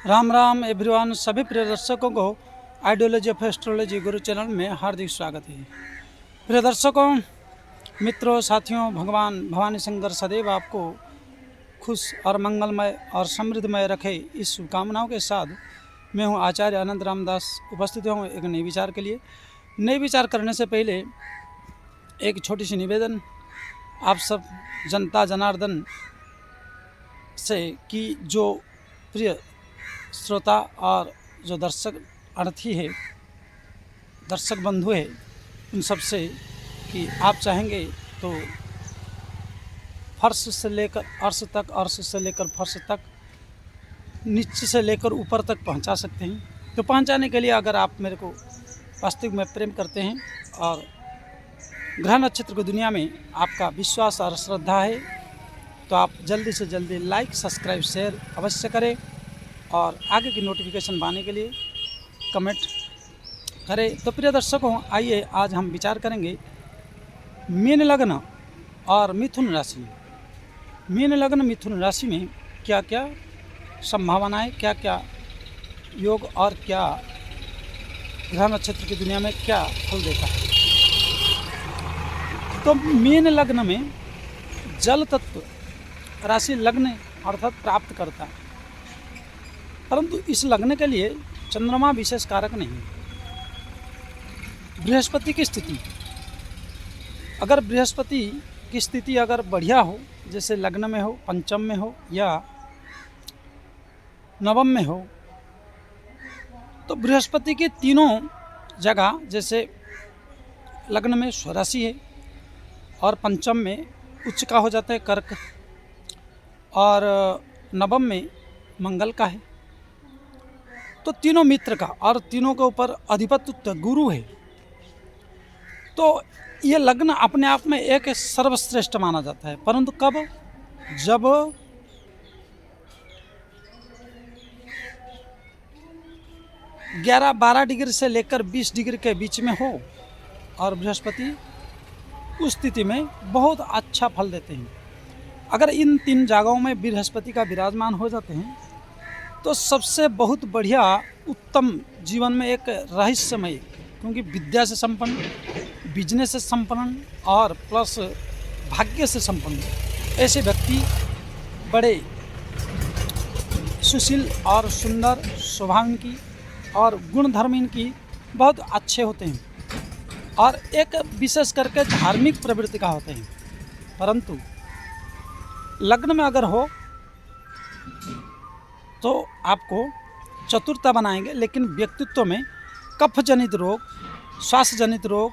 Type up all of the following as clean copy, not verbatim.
Ram Ram everyone. सभी प्रिय दर्शकों को ideology of astrology Guru channel में हार्दिक स्वागत है। प्रिय दर्शकों, मित्रों, साथियों, भगवान भवानी शंकर सदैव आपको खुश और मंगलमय और समृद्धमय रखे, इस शुभकामनाओं के साथ मैं हूं आचार्य अनंत रामदास, उपस्थित हूं एक नए विचार के लिए। नए विचार करने से पहले एक छोटी सी निवेदन आप सब जनता जनार्दन से कि जो प्रिय श्रोता और जो दर्शक अर्थी है, दर्शक बंधु है, उन सब से कि आप चाहेंगे तो फर्श से लेकर अर्श तक, अर्श से लेकर फर्श तक, नीचे से लेकर ऊपर तक पहुंचा सकते हैं। तो पहुंचाने के लिए अगर आप मेरे को वास्तविक में प्रेम करते हैं और ग्रह नक्षत्र की दुनिया में आपका विश्वास और श्रद्धा है, तो आप जल्दी से जल्दी लाइक, सब्सक्राइब, शेयर अवश्य करें और आगे की नोटिफिकेशन पाने के लिए कमेंट करें। तो प्रिय दर्शकों, आइए आज हम विचार करेंगे मीन लग्न और मिथुन राशि में। मीन लग्न मिथुन राशि में क्या क्या संभावनाएं, क्या क्या योग और क्या ग्रह नक्षत्र की दुनिया में क्या फल देता है। तो मीन लग्न में जल तत्व राशि लग्न अर्थात प्राप्त करता है, परंतु इस लग्न के लिए चंद्रमा विशेष कारक नहीं है। बृहस्पति की स्थिति, अगर बृहस्पति की स्थिति अगर बढ़िया हो, जैसे लग्न में हो, पंचम में हो या नवम में हो, तो बृहस्पति की तीनों जगह, जैसे लग्न में स्वराशि है और पंचम में उच्च का हो जाता है कर्क और नवम में मंगल का है, तो तीनों मित्र का और तीनों के ऊपर अधिपत्य गुरु है। तो ये लग्न अपने आप में एक सर्वश्रेष्ठ माना जाता है, परंतु कब? जब 11-12 डिग्री से लेकर 20 डिग्री के बीच में हो, और बृहस्पति उस स्थिति में बहुत अच्छा फल देते हैं। अगर इन 3 जगहों में बृहस्पति का विराजमान हो जाते हैं तो सबसे बहुत बढ़िया उत्तम जीवन में एक रहस्यमय, क्योंकि विद्या से संपन्न, बिजनेस से संपन्न और प्लस भाग्य से संपन्न ऐसे व्यक्ति बड़े सुशील और सुंदर स्वभाव इनकी और गुण धर्म इनकी बहुत अच्छे होते हैं और एक विशेष करके धार्मिक प्रवृत्ति का होते हैं। परंतु लग्न में अगर हो तो आपको चतुरता बनाएंगे, लेकिन व्यक्तित्व में कफ जनित रोग, श्वास जनित रोग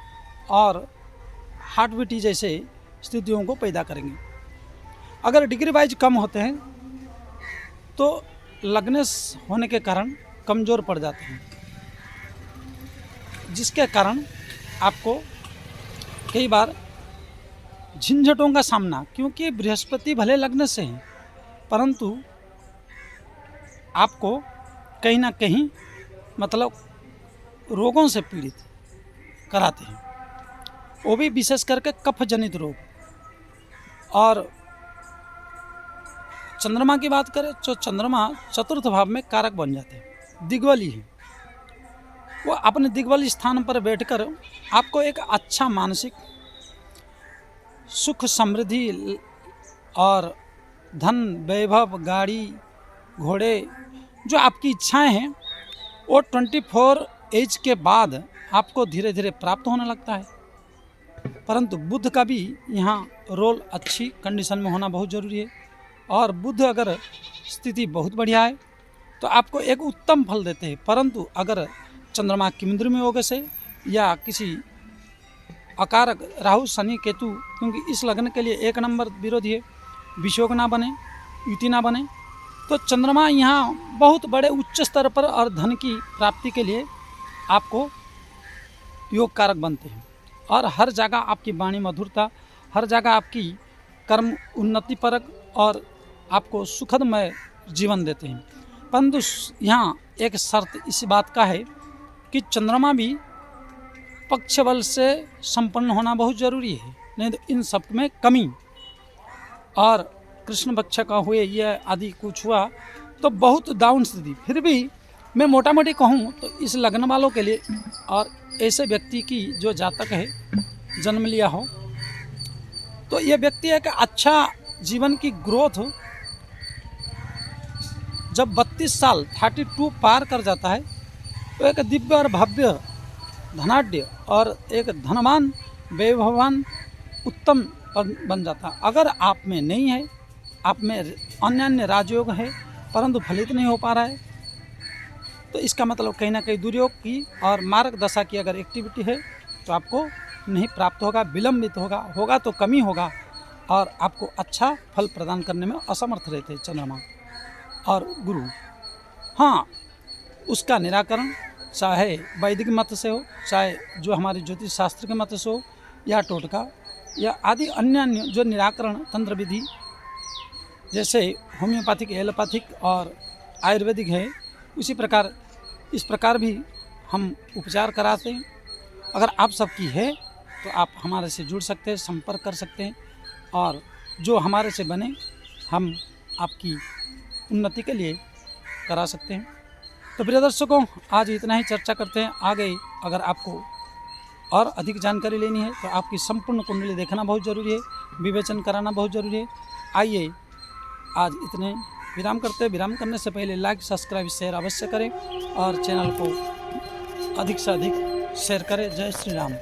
और हार्ट बीटी जैसे स्थितियों को पैदा करेंगे। अगर डिग्री वाइज कम होते हैं तो लग्न होने के कारण कमज़ोर पड़ जाते हैं, जिसके कारण आपको कई बार झंझटों का सामना, क्योंकि बृहस्पति भले लग्न से हैं परंतु आपको कहीं ना कहीं मतलब रोगों से पीड़ित कराते हैं, वो भी विशेष करके कफ जनित रोग। और चंद्रमा की बात करें तो चंद्रमा चतुर्थ भाव में कारक बन जाते हैं, दिग्बली है, वो अपने दिग्बली स्थान पर बैठकर आपको एक अच्छा मानसिक सुख, समृद्धि और धन, वैभव, गाड़ी, घोड़े, जो आपकी इच्छाएं हैं वो 24 एज के बाद आपको धीरे धीरे प्राप्त होने लगता है। परंतु बुध का भी यहाँ रोल अच्छी कंडीशन में होना बहुत ज़रूरी है, और बुध अगर स्थिति बहुत बढ़िया है तो आपको एक उत्तम फल देते हैं। परंतु अगर चंद्रमा केंद्र में होने से या किसी अकारक राहु, शनि, केतु, क्योंकि इस लग्न के लिए 1 नंबर विरोधी है, विषोग ना बने, युति ना बने, तो चंद्रमा यहाँ बहुत बड़े उच्च स्तर पर और धन की प्राप्ति के लिए आपको योग कारक बनते हैं। और हर जगह आपकी वाणी मधुरता, हर जगह आपकी कर्म उन्नति परक और आपको सुखदमय जीवन देते हैं। परंतु यहाँ एक शर्त इस बात का है कि चंद्रमा भी पक्ष बल से संपन्न होना बहुत ज़रूरी है, नहीं तो इन सब में कमी और कृष्ण पक्ष का हुए यह आदि कुछ हुआ तो बहुत डाउन स्थिति। फिर भी मैं मोटा मोटी कहूँ तो इस लग्न वालों के लिए और ऐसे व्यक्ति की जो जातक है जन्म लिया हो, तो ये व्यक्ति है कि अच्छा जीवन की ग्रोथ जब 32 साल 32 पार कर जाता है तो एक दिव्य और भव्य धनाढ्य और एक धनवान वैभवान उत्तम बन जाता है। अगर आप में नहीं है, आप में अन्य अन्य राजयोग है परंतु फलित नहीं हो पा रहा है, तो इसका मतलब कहीं ना कहीं दुर्योग की और मार्ग दशा की अगर एक्टिविटी है तो आपको नहीं प्राप्त होगा, विलंबित होगा तो कमी होगा और आपको अच्छा फल प्रदान करने में असमर्थ रहते हैं चंद्रमा और गुरु। हाँ, उसका निराकरण चाहे वैदिक मत से हो, चाहे जो हमारे ज्योतिष शास्त्र के मत से हो, या टोटका या आदि अन्य अन्य जो निराकरण तंत्र विधि जैसे होम्योपैथिक, एलोपैथिक और आयुर्वेदिक है, उसी प्रकार इस प्रकार भी हम उपचार कराते हैं। अगर आप सबकी है तो आप हमारे से जुड़ सकते हैं, संपर्क कर सकते हैं और जो हमारे से बने हम आपकी उन्नति के लिए करा सकते हैं। तो प्रिय दर्शकों, आज इतना ही चर्चा करते हैं। आगे अगर आपको और अधिक जानकारी लेनी है तो आपकी संपूर्ण कुंडली देखना बहुत ज़रूरी है, विवेचन कराना बहुत ज़रूरी है। आइए आज इतने विराम करते हैं। विराम करने से पहले लाइक, सब्सक्राइब, शेयर अवश्य करें और चैनल को अधिक से अधिक शेयर करें। जय श्री राम।